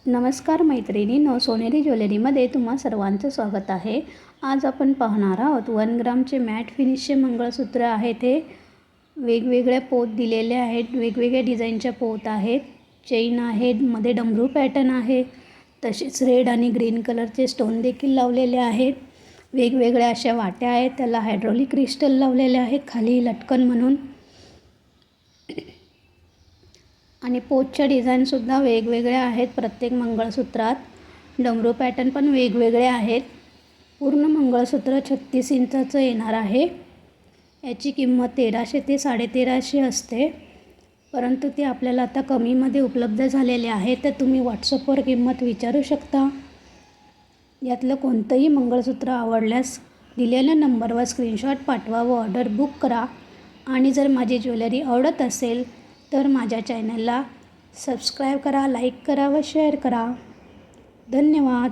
नमस्कार मैत्रिणींनो, सोनेरी ज्वेलरीमध्ये तुम्हा सर्वांचं स्वागत आहे। आज आपण पाहणार आहोत 1 ग्रामचे मॅट फिनिशचे मंगळसूत्र आहे। ते वेगवेगळ्या पोत दिलेले आहेत, वेगवेगळ्या डिझाईनच्या पोत आहेत, चेन आहे, मध्ये डमरू पॅटर्न आहे, तसेच रेड आणि ग्रीन कलरचे स्टोन देखील लावलेले आहेत। वेगवेगळ्या अशा वाट्या आहेत, त्याला हायड्रोलिक क्रिस्टल लावलेले आहेत खाली लटकन म्हणून। आणि पोतच्या डिझाईनसुद्धा वेगवेगळ्या आहेत प्रत्येक मंगळसूत्रात। डमरू पॅटर्न पण वेगवेगळे आहेत। पूर्ण मंगळसूत्र 36 इंचाचं येणार आहे। याची किंमत 1300 ते 1350 असते, परंतु ते आपल्याला आता कमीमध्ये उपलब्ध झालेले आहे, तर तुम्ही व्हॉट्सअपवर किंमत विचारू शकता। यातलं कोणतंही मंगळसूत्र आवडल्यास दिलेल्या नंबरवर स्क्रीनशॉट पाठवा व ऑर्डर बुक करा। आणि जर माझी ज्वेलरी आवडत असेल तर माझ्या चॅनलला सबस्क्राईब करा, लाईक करा व शेअर करा। धन्यवाद।